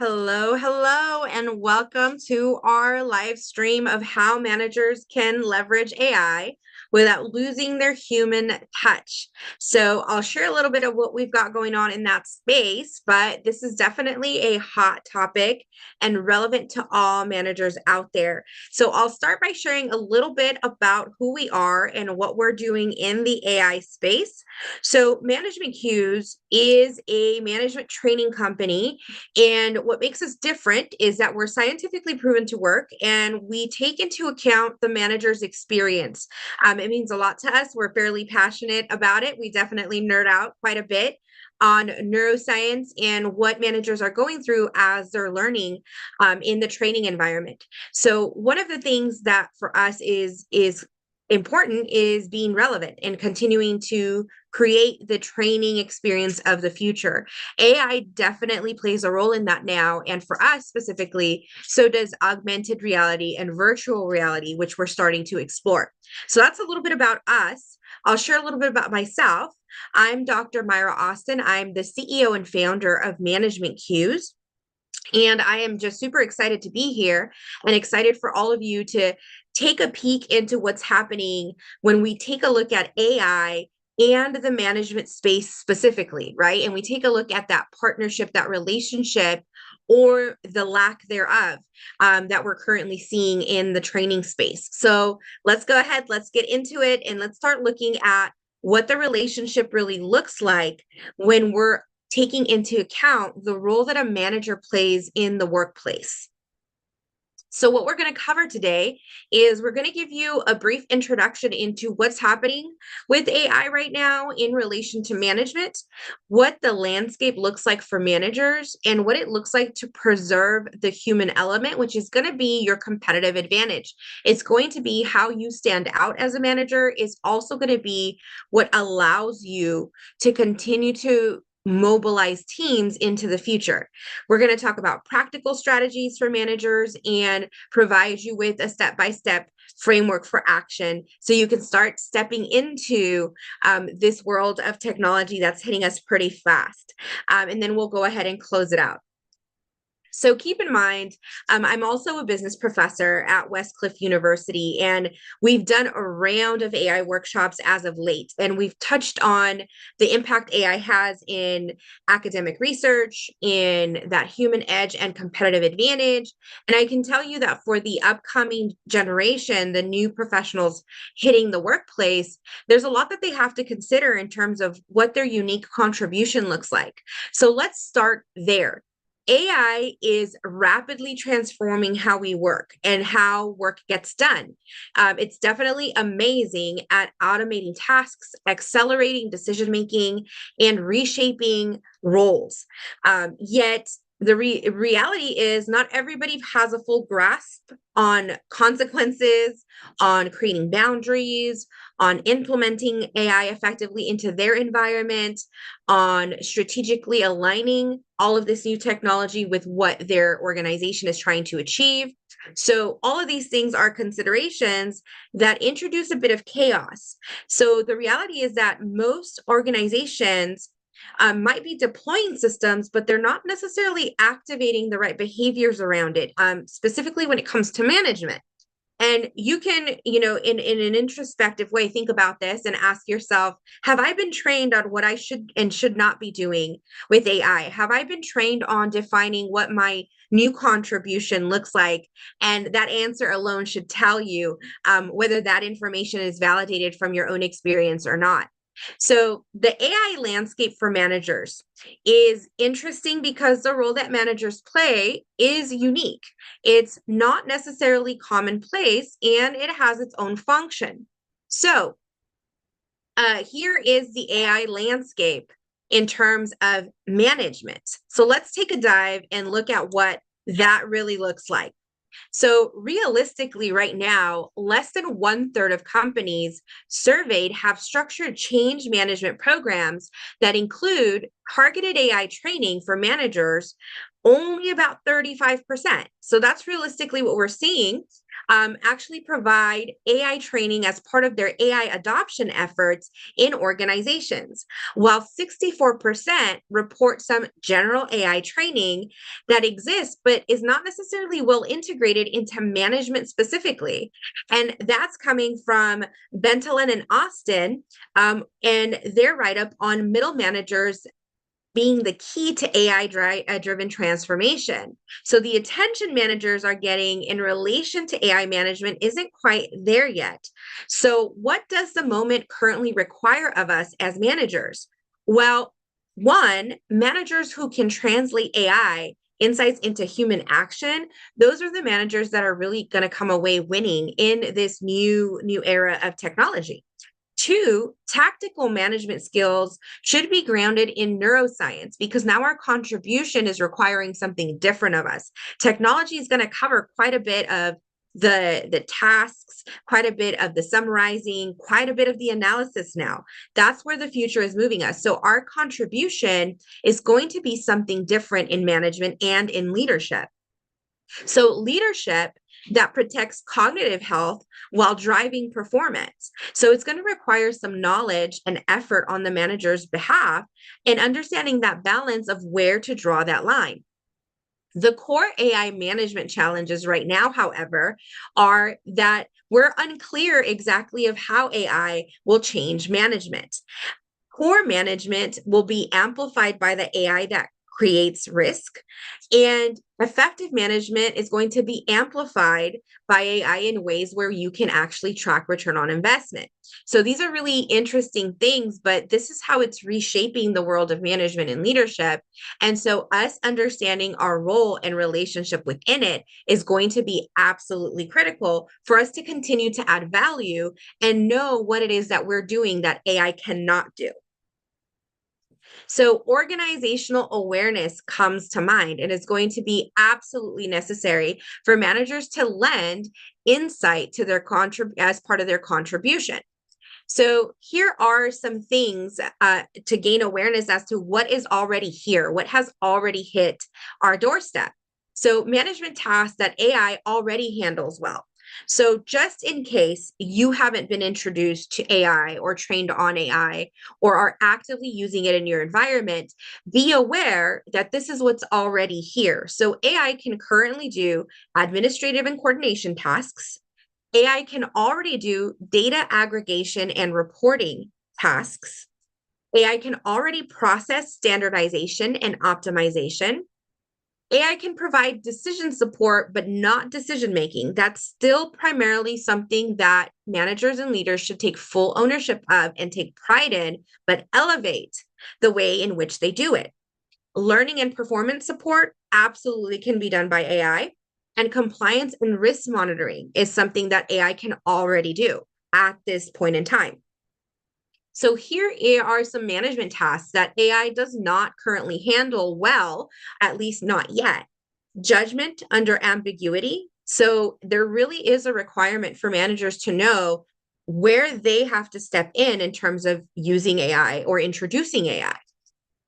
Hello, hello, and welcome to our live stream of how managers can leverage AI without losing their human touch. So, I'll share a little bit of what we've got going on in that space, but this is definitely a hot topic and relevant to all managers out there. So, I'll start by sharing a little bit about who we are and what we're doing in the AI space. So, Management Cues is a management training company, and what makes us different is that we're scientifically proven to work and we take into account the manager's experience. It means a lot to us. We're fairly passionate about it. We definitely nerd out quite a bit on neuroscience and what managers are going through as they're learning in the training environment. So one of the things that for us is important is being relevant and continuing to create the training experience of the future. AI definitely plays a role in that now. And for us specifically, so does augmented reality and virtual reality, which we're starting to explore. So that's a little bit about us. I'll share a little bit about myself. I'm Dr. Mayra Austin. I'm the CEO and founder of Management Cues. And I am just super excited to be here and excited for all of you to take a peek into what's happening when we take a look at AI and the management space specifically, right? And we take a look at that partnership, that relationship, or the lack thereof that we're currently seeing in the training space. So let's go ahead, let's get into it, and let's start looking at what the relationship really looks like when we're taking into account the role that a manager plays in the workplace. So, what we're going to cover today is we're going to give you a brief introduction into what's happening with AI right now in relation to management, what the landscape looks like for managers, and what it looks like to preserve the human element, which is going to be your competitive advantage. It's going to be how you stand out as a manager, is also going to be what allows you to continue to mobilize teams into the future. We're going to talk about practical strategies for managers and provide you with a step-by-step framework for action so you can start stepping into this world of technology that's hitting us pretty fast. And then we'll go ahead and close it out. So keep in mind, I'm also a business professor at Westcliff University, and we've done a round of AI workshops as of late, and we've touched on the impact AI has in academic research, in that human edge and competitive advantage. And I can tell you that for the upcoming generation, the new professionals hitting the workplace, there's a lot that they have to consider in terms of what their unique contribution looks like. So let's start there. AI is rapidly transforming how we work and how work gets done. It's definitely amazing at automating tasks, accelerating decision making, and reshaping roles. Yet, the reality is not everybody has a full grasp on consequences, on creating boundaries, on implementing AI effectively into their environment, on strategically aligning all of this new technology with what their organization is trying to achieve. So, all of these things are considerations that introduce a bit of chaos. So, the reality is that most organizations might be deploying systems, but they're not necessarily activating the right behaviors around it, specifically when it comes to management. And you can, in an introspective way, think about this and ask yourself, have I been trained on what I should and should not be doing with AI? Have I been trained on defining what my new contribution looks like? And that answer alone should tell you whether that information is validated from your own experience or not. So, the AI landscape for managers is interesting because the role that managers play is unique. It's not necessarily commonplace and it has its own function. So, here is the AI landscape in terms of management. So, let's take a dive and look at what that really looks like. So, realistically, right now, less than 1/3 of companies surveyed have structured change management programs that include targeted AI training for managers only about 35%. So that's realistically what we're seeing. Actually provide AI training as part of their AI adoption efforts in organizations, while 64% report some general AI training that exists, but is not necessarily well integrated into management specifically. And that's coming from Bentelin and Austin, and their write up on middle managers being the key to AI driven transformation. So the attention managers are getting in relation to AI management isn't quite there yet. So, what does the moment currently require of us as managers? Well, one, managers who can translate AI insights into human action, those are the managers that are really going to come away winning in this new era of technology. Two, tactical management skills should be grounded in neuroscience because now our contribution is requiring something different of us. Technology is going to cover quite a bit of the tasks, quite a bit of the summarizing, quite a bit of the analysis now. That's where the future is moving us. So our contribution is going to be something different in management and in leadership. So, leadership that protects cognitive health while driving performance. So, it's going to require some knowledge and effort on the manager's behalf and understanding that balance of where to draw that line. The core AI management challenges right now, however, are that we're unclear exactly of how AI will change management. Poor management will be amplified by the AI that creates risk, and effective management is going to be amplified by AI in ways where you can actually track return on investment. So these are really interesting things, but this is how it's reshaping the world of management and leadership. And so us understanding our role and relationship within it is going to be absolutely critical for us to continue to add value and know what it is that we're doing that AI cannot do. So, organizational awareness comes to mind and is going to be absolutely necessary for managers to lend insight to their as part of their contribution. So, here are some things to gain awareness as to what is already here, what has already hit our doorstep. So, management tasks that AI already handles well. So, just in case you haven't been introduced to AI or trained on AI or are actively using it in your environment, be aware that this is what's already here. So, AI can currently do administrative and coordination tasks. AI can already do data aggregation and reporting tasks. AI can already process standardization and optimization. AI can provide decision support, but not decision making. That's still primarily something that managers and leaders should take full ownership of and take pride in, but elevate the way in which they do it. Learning and performance support absolutely can be done by AI. And compliance and risk monitoring is something that AI can already do at this point in time. So here are some management tasks that AI does not currently handle well, at least not yet. Judgment under ambiguity. So there really is a requirement for managers to know where they have to step in terms of using AI or introducing AI.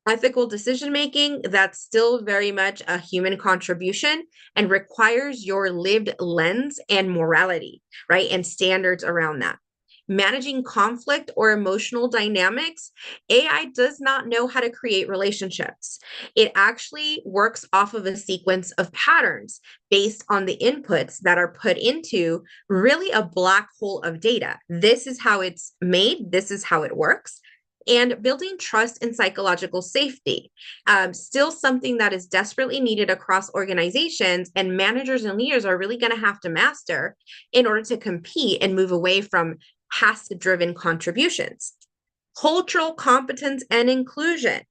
Ethical decision making, that's still very much a human contribution and requires your lived lens and morality, right? And standards around that. Managing conflict or emotional dynamics, AI does not know how to create relationships. It actually works off of a sequence of patterns based on the inputs that are put into really a black hole of data. This is how it's made, this is how it works. And building trust and psychological safety, still something that is desperately needed across organizations, and managers and leaders are really going to have to master in order to compete and move away from task driven contributions. Cultural competence and inclusion.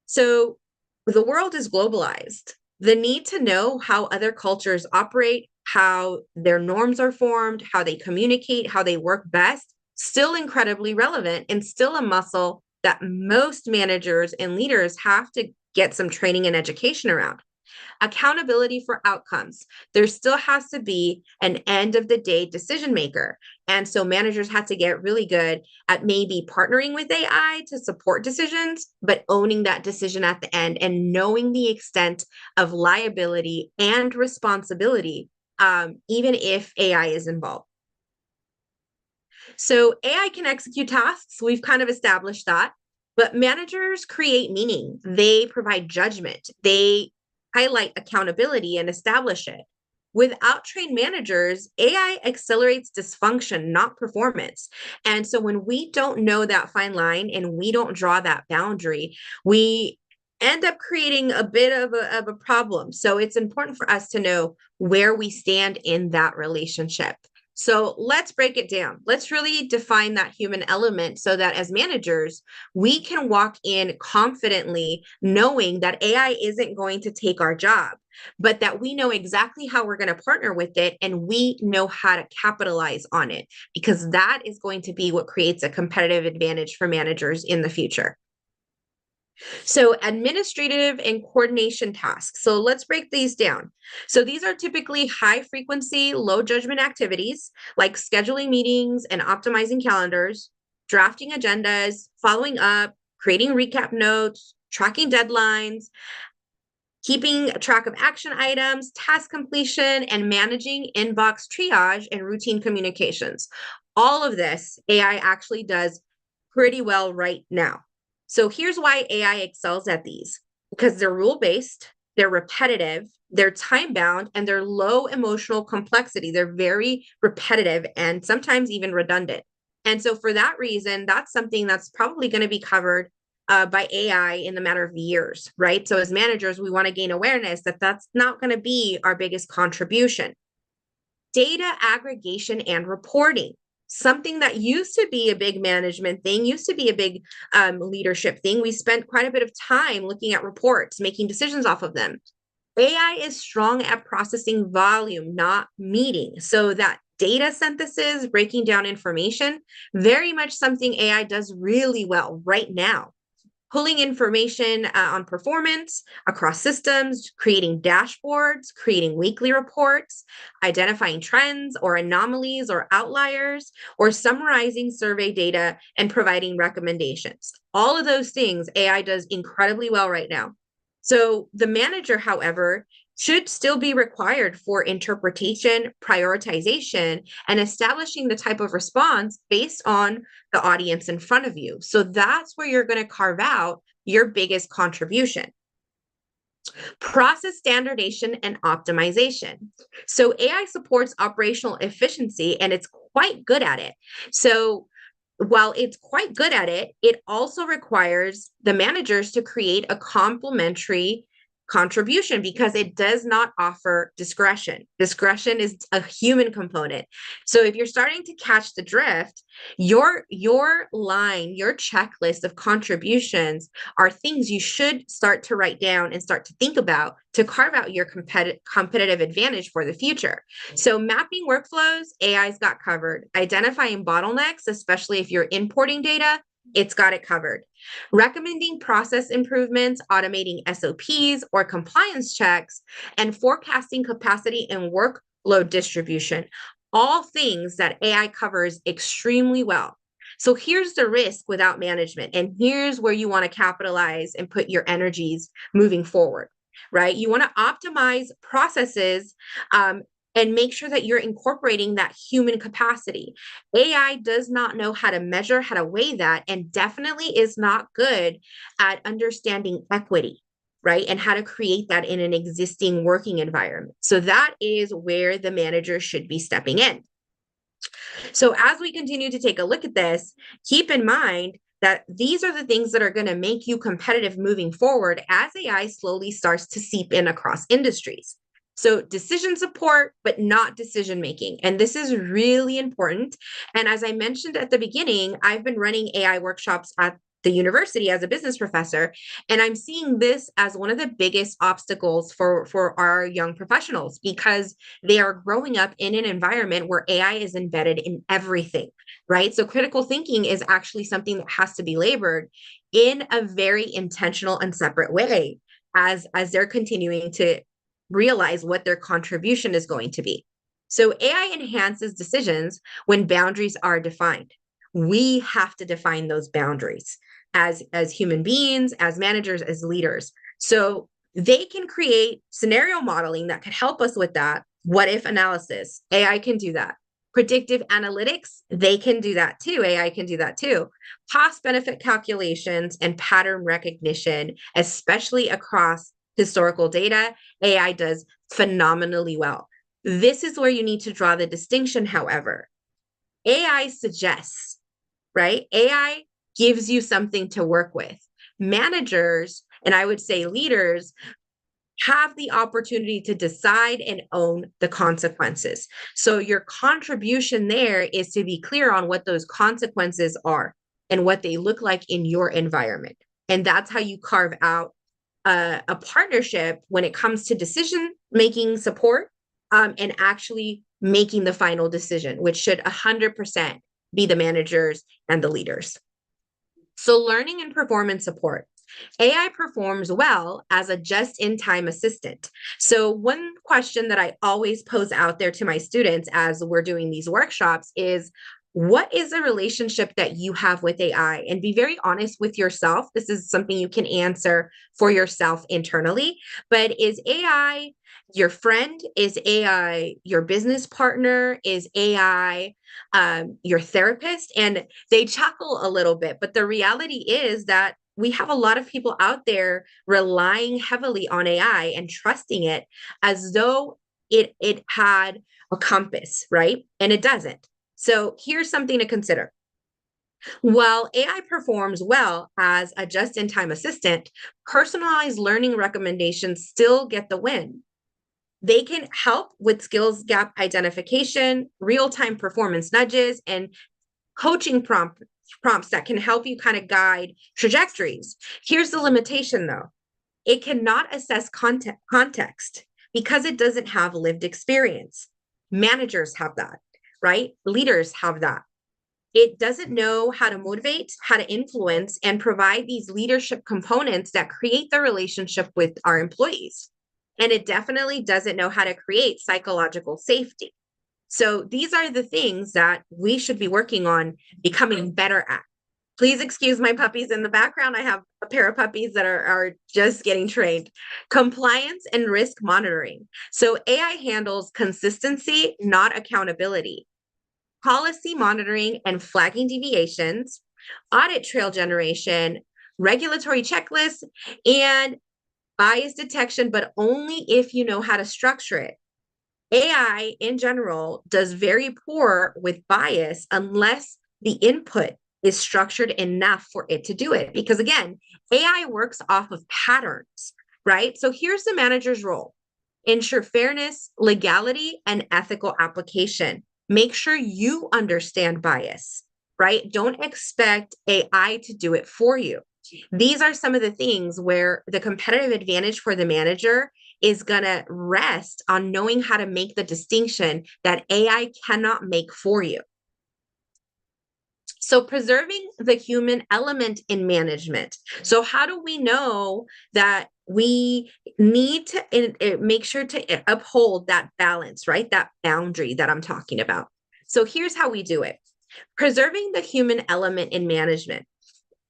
So the world is globalized. The need to know how other cultures operate, how their norms are formed, how they communicate, how they work best, still incredibly relevant and still a muscle that most managers and leaders have to get some training and education around. Accountability for outcomes. There still has to be an end of the day decision maker. And so managers have to get really good at maybe partnering with AI to support decisions, but owning that decision at the end and knowing the extent of liability and responsibility, even if AI is involved. So AI can execute tasks. We've kind of established that. But managers create meaning. They provide judgment. They highlight accountability and establish it. Without trained managers, AI accelerates dysfunction, not performance. And so when we don't know that fine line and we don't draw that boundary, we end up creating a bit of a problem. So it's important for us to know where we stand in that relationship. So let's break it down. Let's really define that human element so that as managers, we can walk in confidently knowing that AI isn't going to take our job, but that we know exactly how we're going to partner with it and we know how to capitalize on it, because that is going to be what creates a competitive advantage for managers in the future. So administrative and coordination tasks. So let's break these down. So these are typically high frequency, low judgment activities like scheduling meetings and optimizing calendars, drafting agendas, following up, creating recap notes, tracking deadlines, keeping track of action items, task completion, and managing inbox triage and routine communications. All of this AI actually does pretty well right now. So here's why AI excels at these, because they're rule-based, they're repetitive, they're time-bound, and they're low emotional complexity. They're very repetitive and sometimes even redundant. And so for that reason, that's something that's probably going to be covered by AI in the matter of years, right? So as managers, we want to gain awareness that that's not going to be our biggest contribution. Data aggregation and reporting. Something that used to be a big management thing, used to be a big leadership thing. We spent quite a bit of time looking at reports, making decisions off of them. AI is strong at processing volume, not meaning. So that data synthesis, breaking down information, very much something AI does really well right now. Pulling information on performance across systems, creating dashboards, creating weekly reports, identifying trends or anomalies or outliers, or summarizing survey data and providing recommendations. All of those things AI does incredibly well right now. So the manager, however, should still be required for interpretation, prioritization, and establishing the type of response based on the audience in front of you. So that's where you're going to carve out your biggest contribution. Process standardization and optimization. So AI supports operational efficiency and it's quite good at it. So while it's quite good at it, it also requires the managers to create a complementary contribution because it does not offer discretion. Discretion is a human component. So if you're starting to catch the drift, your line, your checklist of contributions are things you should start to write down and start to think about to carve out your competitive advantage for the future. So mapping workflows, AI's got covered. Identifying bottlenecks, especially if you're importing data, it's got it covered. Recommending process improvements, automating SOPs or compliance checks, and forecasting capacity and workload distribution, all things that AI covers extremely well. So here's the risk without management, and here's where you want to capitalize and put your energies moving forward, right? You want to optimize processes and make sure that you're incorporating that human capacity. AI does not know how to measure, how to weigh that, and definitely is not good at understanding equity, right? And how to create that in an existing working environment. So that is where the manager should be stepping in. So as we continue to take a look at this, keep in mind that these are the things that are going to make you competitive moving forward as AI slowly starts to seep in across industries. So decision support, but not decision making. And this is really important. And as I mentioned at the beginning, I've been running AI workshops at the university as a business professor, and I'm seeing this as one of the biggest obstacles for our young professionals because they are growing up in an environment where AI is embedded in everything, right? So critical thinking is actually something that has to be labored in a very intentional and separate way. as they're continuing to realize what their contribution is going to be. So AI enhances decisions when boundaries are defined. We have to define those boundaries as human beings, as managers, as leaders. So they can create scenario modeling that could help us with that. What if analysis? AI can do that. Predictive analytics, they can do that too. AI can do that too. Cost benefit calculations and pattern recognition, especially across historical data, AI does phenomenally well. This is where you need to draw the distinction, however. AI suggests, right? AI gives you something to work with. Managers, and I would say leaders, have the opportunity to decide and own the consequences. So your contribution there is to be clear on what those consequences are and what they look like in your environment. And that's how you carve out a partnership when it comes to decision making support, and actually making the final decision, which should 100% be the managers and the leaders. So learning and performance support. AI performs well as a just-in-time assistant. So one question that I always pose out there to my students as we're doing these workshops is, what is the relationship that you have with AI? And be very honest with yourself. This is something you can answer for yourself internally. But is AI your friend? Is AI your business partner? Is AI your therapist? And they chuckle a little bit, but the reality is that we have a lot of people out there relying heavily on AI and trusting it as though it had a compass, right? And it doesn't. So here's something to consider. While AI performs well as a just-in-time assistant, personalized learning recommendations still get the win. They can help with skills gap identification, real-time performance nudges, and coaching prompts that can help you kind of guide trajectories. Here's the limitation though. It cannot assess context because it doesn't have lived experience. Managers have that, right? Leaders have that. It doesn't know how to motivate, how to influence, and provide these leadership components that create the relationship with our employees. And it definitely doesn't know how to create psychological safety. So these are the things that we should be working on becoming better at. Please excuse my puppies in the background. I have a pair of puppies that are just getting trained. Compliance and risk monitoring. So AI handles consistency, not accountability. Policy monitoring and flagging deviations, audit trail generation, regulatory checklists, and bias detection, but only if you know how to structure it. AI in general does very poor with bias unless the input is structured enough for it to do it. Because again, AI works off of patterns, right? So here's the manager's role: ensure fairness, legality, and ethical application. Make sure you understand bias, right? Don't expect AI to do it for you. These are some of the things where the competitive advantage for the manager is going to rest on knowing how to make the distinction that AI cannot make for you. So preserving the human element in management. So how do we know that we need to make sure to uphold that balance, right? That boundary that I'm talking about. So here's how we do it. Preserving the human element in management.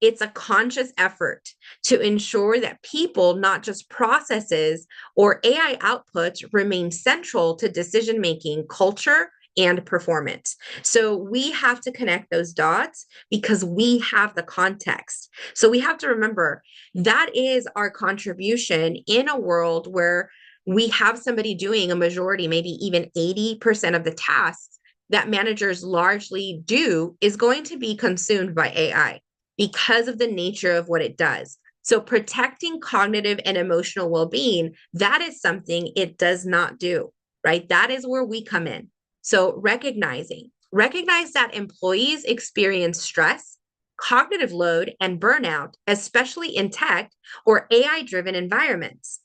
It's a conscious effort to ensure that people, not just processes or AI outputs, remain central to decision-making culture and performance. So we have to connect those dots because we have the context. So we have to remember that is our contribution in a world where we have somebody doing a majority, maybe even 80% of the tasks that managers largely do is going to be consumed by AI because of the nature of what it does. So protecting cognitive and emotional well-being, that is something it does not do, right? That is where we come in. So recognize that employees experience stress, cognitive load, and burnout, especially in tech or AI-driven environments.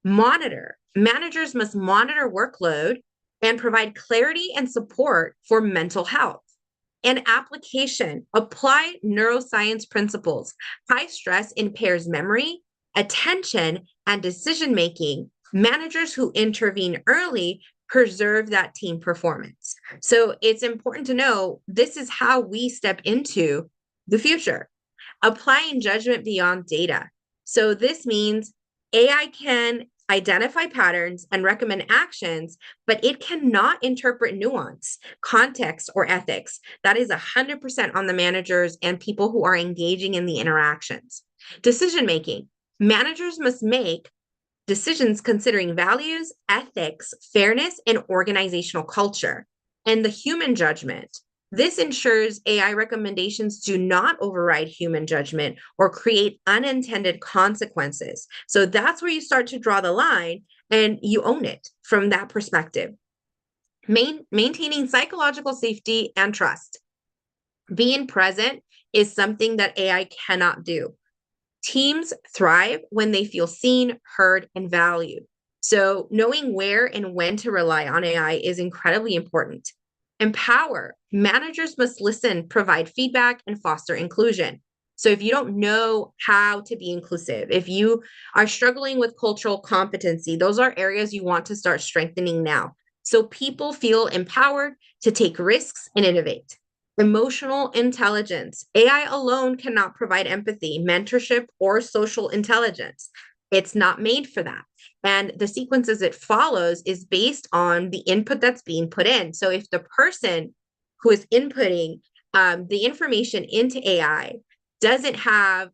Managers must monitor workload and provide clarity and support for mental health. And application, apply neuroscience principles. High stress impairs memory, attention, and decision making, managers who intervene early preserve that team performance. So it's important to know this is how we step into the future. Applying judgment beyond data. So this means AI can identify patterns and recommend actions, but it cannot interpret nuance, context, or ethics. That is 100% on the managers and people who are engaging in the interactions. Decision making. Managers must make decisions considering values, ethics, fairness, and organizational culture, and the human judgment. This ensures AI recommendations do not override human judgment or create unintended consequences. So that's where you start to draw the line and you own it from that perspective. Maintaining psychological safety and trust. Being present is something that AI cannot do. Teams thrive when they feel seen, heard, and valued. So, knowing where and when to rely on AI is incredibly important. Empower. Managers must listen, provide feedback, and foster inclusion. So, if you don't know how to be inclusive, if you are struggling with cultural competency, those are areas you want to start strengthening now. So, people feel empowered to take risks and innovate. Emotional intelligence. AI alone cannot provide empathy, mentorship, or social intelligence. It's not made for that. And the sequences it follows is based on the input that's being put in. So if the person who is inputting the information into AI doesn't have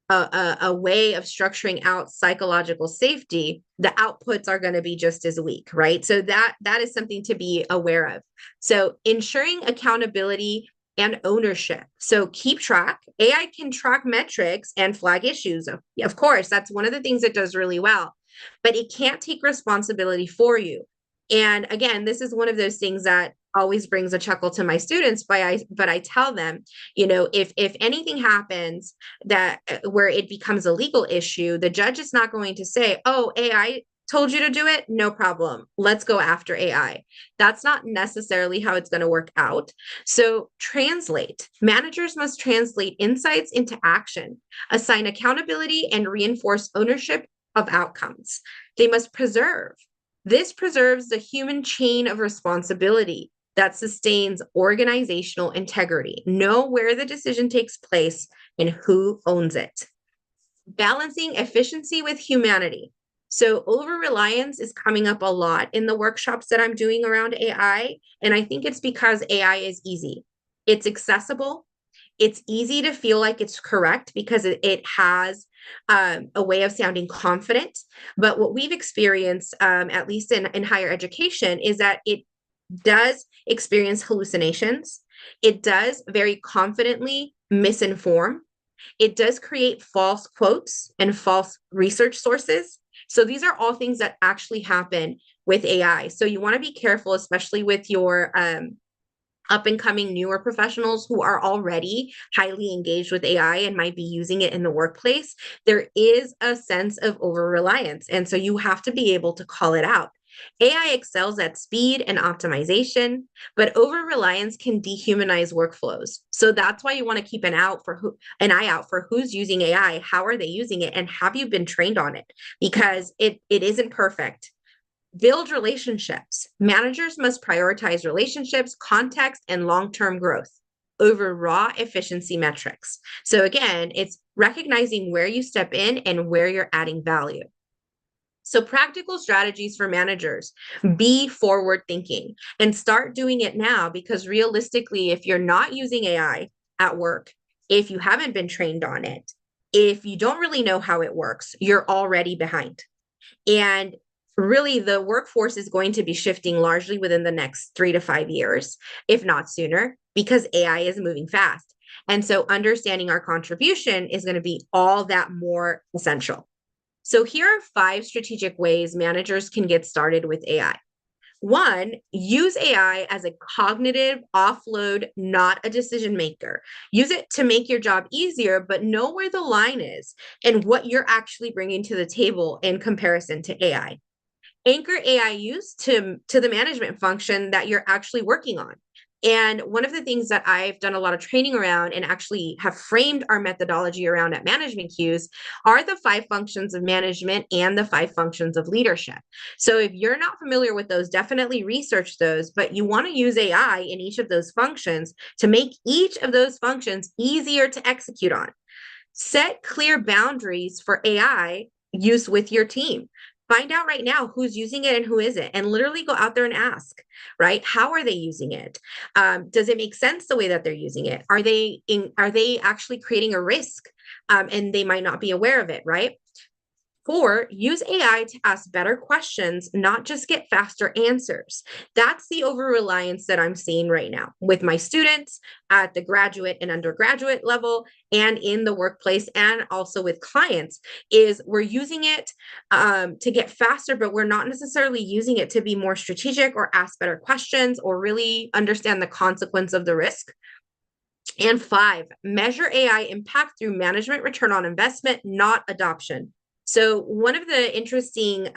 a way of structuring out psychological safety, the outputs are going to be just as weak, right? So that is something to be aware of. So ensuring accountability and ownership. So keep track. AI can track metrics and flag issues. Of course, that's one of the things it does really well, but it can't take responsibility for you. And again, this is one of those things that always brings a chuckle to my students, but I tell them, if anything happens that where it becomes a legal issue, the judge is not going to say, "Oh, AI told you to do it, no problem. Let's go after AI." That's not necessarily how it's going to work out. So translate. Managers must translate insights into action, assign accountability, and reinforce ownership of outcomes. They must preserve. This preserves the human chain of responsibility that sustains organizational integrity. Know where the decision takes place and who owns it. Balancing efficiency with humanity. So over-reliance is coming up a lot in the workshops that I'm doing around AI. And I think it's because AI is easy. It's accessible. It's easy to feel like it's correct because it has a way of sounding confident. But what we've experienced, at least in higher education, is that it does experience hallucinations. It does very confidently misinform. It does create false quotes and false research sources. So these are all things that actually happen with AI. So you want to be careful, especially with your up and coming newer professionals who are already highly engaged with AI and might be using it in the workplace. There is a sense of over reliance. And so you have to be able to call it out. AI excels at speed and optimization, but over reliance can dehumanize workflows. So that's why you want to keep an eye out for who's using AI, how are they using it, and have you been trained on it? Because it isn't perfect. Build relationships. Managers must prioritize relationships, context, and long-term growth over raw efficiency metrics. So again, it's recognizing where you step in and where you're adding value. So practical strategies for managers, be forward thinking and start doing it now, because realistically, if you're not using AI at work, if you haven't been trained on it, if you don't really know how it works, you're already behind. And really, the workforce is going to be shifting largely within the next 3 to 5 years, if not sooner, because AI is moving fast. And so understanding our contribution is going to be all that more essential. So here are 5 strategic ways managers can get started with AI. 1, use AI as a cognitive offload, not a decision maker. Use it to make your job easier, but know where the line is and what you're actually bringing to the table in comparison to AI. Anchor AI use to the management function that you're actually working on. And one of the things that I've done a lot of training around and actually have framed our methodology around at Management Cues are the 5 functions of management and the 5 functions of leadership. So if you're not familiar with those, definitely research those, but you want to use AI in each of those functions to make each of those functions easier to execute on. Set clear boundaries for AI use with your team. Find out right now who's using it and who isn't, and literally go out there and ask, right? How are they using it? Does it make sense the way that they're using it? Are they actually creating a risk? And they might not be aware of it, right? 4, use AI to ask better questions, not just get faster answers. That's the over reliance that I'm seeing right now with my students at the graduate and undergraduate level and in the workplace, and also with clients, is we're using it to get faster, but we're not necessarily using it to be more strategic or ask better questions or really understand the consequence of the risk. And 5, measure AI impact through management return on investment, not adoption. So one of the interesting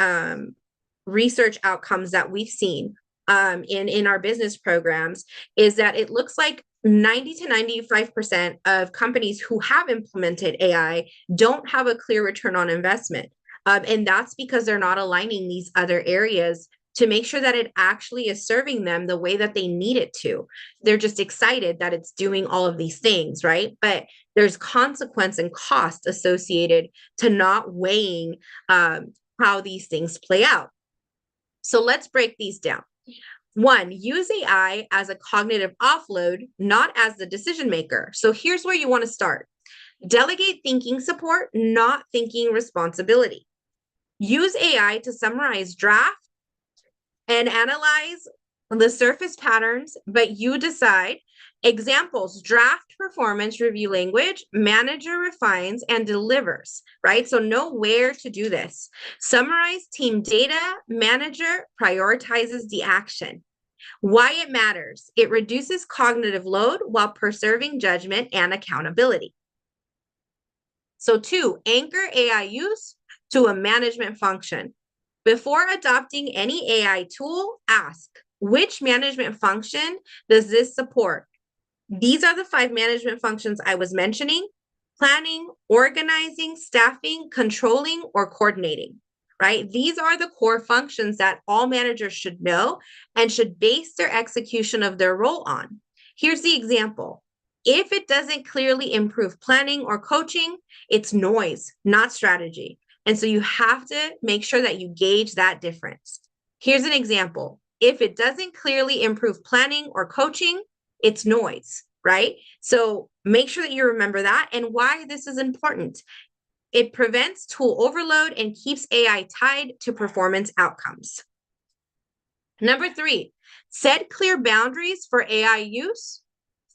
research outcomes that we've seen in our business programs is that it looks like 90 to 95% of companies who have implemented AI don't have a clear return on investment. And that's because they're not aligning these other areas to make sure that it actually is serving them the way that they need it to. They're just excited that it's doing all of these things, right? But there's consequence and cost associated to not weighing how these things play out. So let's break these down. 1, use AI as a cognitive offload, not as the decision maker. So here's where you want to start. Delegate thinking support, not thinking responsibility. Use AI to summarize draft and analyze the surface patterns, but you decide. Examples: draft performance review language, manager refines and delivers, right? So know where to do this. Summarize team data, manager prioritizes the action. Why it matters: it reduces cognitive load while preserving judgment and accountability. So 2, anchor AI use to a management function. Before adopting any AI tool, ask, which management function does this support? These are the 5 management functions I was mentioning: planning, organizing, staffing, controlling, or coordinating, right? These are the core functions that all managers should know and should base their execution of their role on. Here's the example. If it doesn't clearly improve planning or coaching, it's noise, not strategy. And so you have to make sure that you gauge that difference. Here's an example. If it doesn't clearly improve planning or coaching, it's noise, right? So make sure that you remember that and why this is important. It prevents tool overload and keeps AI tied to performance outcomes. Number 3, set clear boundaries for AI use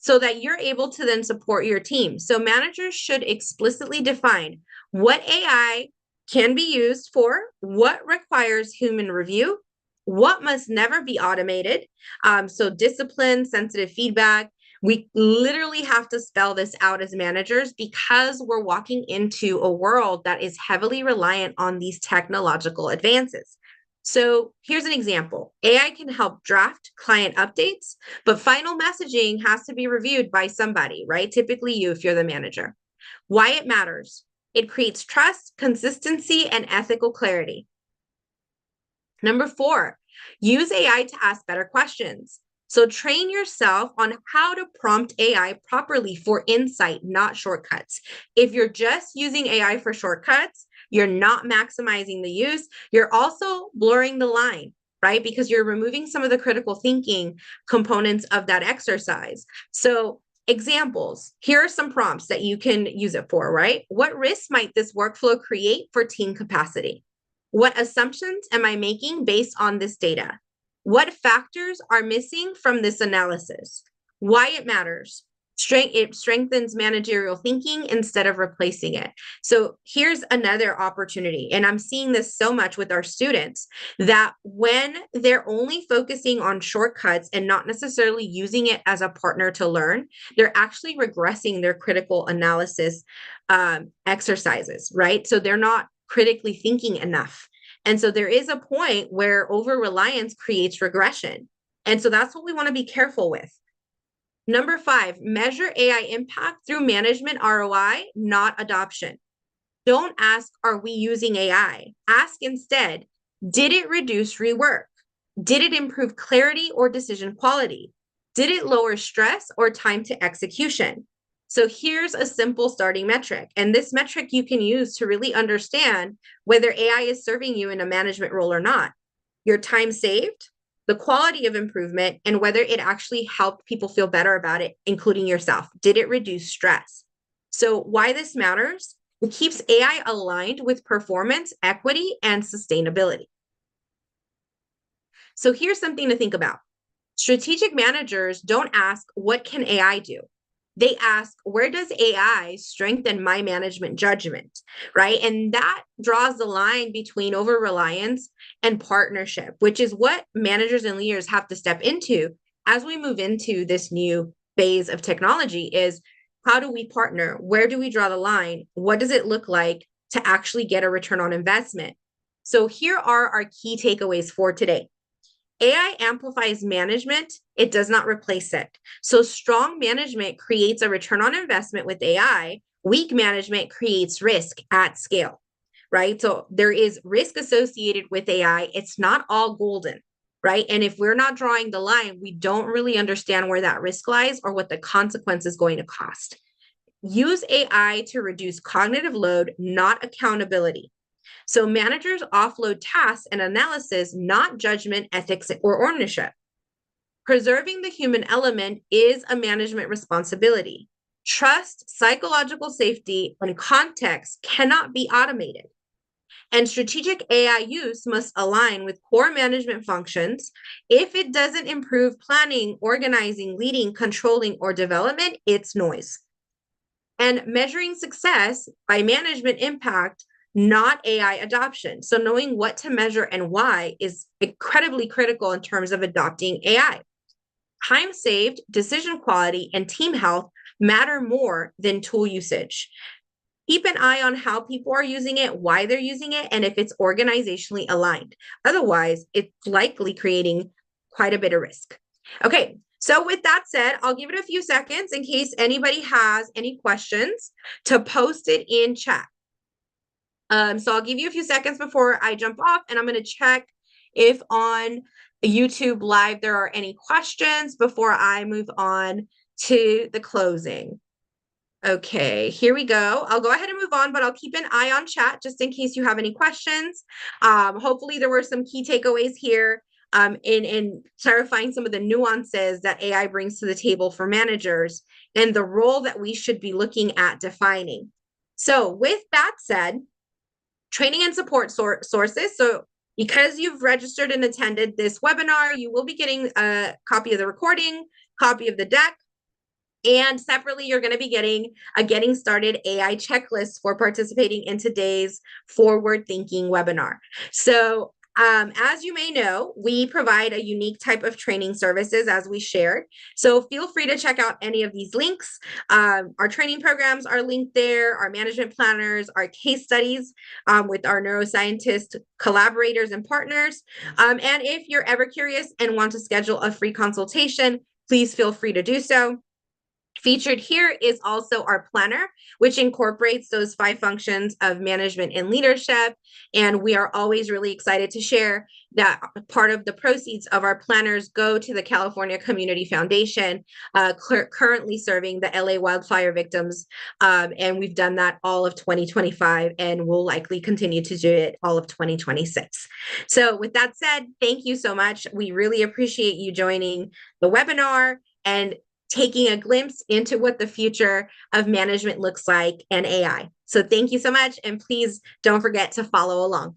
so that you're able to then support your team. So managers should explicitly define what AI can be used for, what requires human review, what must never be automated. So discipline, sensitive feedback. We literally have to spell this out as managers because we're walking into a world that is heavily reliant on these technological advances. So here's an example. AI can help draft client updates, but final messaging has to be reviewed by somebody, right? Typically you, if you're the manager. Why it matters: it creates trust, consistency, and ethical clarity. Number 4, use AI to ask better questions. So train yourself on how to prompt AI properly for insight, not shortcuts. If you're just using AI for shortcuts, you're not maximizing the use. You're also blurring the line, right? Because you're removing some of the critical thinking components of that exercise. So examples, here are some prompts that you can use it for, right? What risks might this workflow create for team capacity? What assumptions am I making based on this data? What factors are missing from this analysis? Why it matters: it strengthens managerial thinking instead of replacing it. So here's another opportunity, and I'm seeing this so much with our students, that when they're only focusing on shortcuts and not necessarily using it as a partner to learn, they're actually regressing their critical analysis exercises, right? So they're not critically thinking enough. And so there is a point where over reliance creates regression. And so that's what we want to be careful with. Number 5, measure AI impact through management ROI, not adoption. Don't ask, are we using AI? Ask instead, did it reduce rework? Did it improve clarity or decision quality? Did it lower stress or time to execution? So here's a simple starting metric. And this metric you can use to really understand whether AI is serving you in a management role or not. Your time saved, the quality of improvement, and whether it actually helped people feel better about it, including yourself. Did it reduce stress? So, why this matters? It keeps AI aligned with performance, equity, and sustainability. So, here's something to think about. Strategic managers don't ask, what can AI do? They ask, where does AI strengthen my management judgment? Right. And that draws the line between over reliance and partnership, which is what managers and leaders have to step into as we move into this new phase of technology is how do we partner? Where do we draw the line? What does it look like to actually get a return on investment? So here are our key takeaways for today. AI amplifies management, it does not replace it. So, strong management creates a return on investment with AI, weak management creates risk at scale, right? So, there is risk associated with AI. It's not all golden, right? And if we're not drawing the line, we don't really understand where that risk lies or what the consequence is going to cost. Use AI to reduce cognitive load, not accountability. So managers offload tasks and analysis, not judgment, ethics, or ownership. Preserving the human element is a management responsibility. Trust, psychological safety, and context cannot be automated. And strategic AI use must align with core management functions. If it doesn't improve planning, organizing, leading, controlling, or development, it's noise. And measuring success by management impact, not AI adoption. So, knowing what to measure and why is incredibly critical in terms of adopting AI. Time saved, decision quality, and team health matter more than tool usage. Keep an eye on how people are using it, why they're using it, and if it's organizationally aligned. Otherwise, it's likely creating quite a bit of risk. Okay, so with that said, I'll give it a few seconds in case anybody has any questions to post it in chat. So I'll give you a few seconds before I jump off, and I'm going to check if on YouTube Live there are any questions before I move on to the closing. Okay, here we go. I'll go ahead and move on, but I'll keep an eye on chat just in case you have any questions. Hopefully there were some key takeaways here in clarifying some of the nuances that AI brings to the table for managers and the role that we should be looking at defining. So with that said, training and support sources. So because you've registered and attended this webinar, you will be getting a copy of the recording, copy of the deck, and separately, you're going to be getting a Getting Started AI checklist for participating in today's forward thinking webinar. So, as you may know, we provide a unique type of training services as we shared. So feel free to check out any of these links. Our training programs are linked there, our management planners, our case studies with our neuroscientist collaborators and partners. And if you're ever curious and want to schedule a free consultation, please feel free to do so. Featured here is also our planner, which incorporates those 5 functions of management and leadership. And we are always really excited to share that part of the proceeds of our planners go to the California Community Foundation, currently serving the LA wildfire victims. And we've done that all of 2025 and will likely continue to do it all of 2026. So with that said, thank you so much. We really appreciate you joining the webinar and taking a glimpse into what the future of management looks like and AI. So thank you so much. And please don't forget to follow along.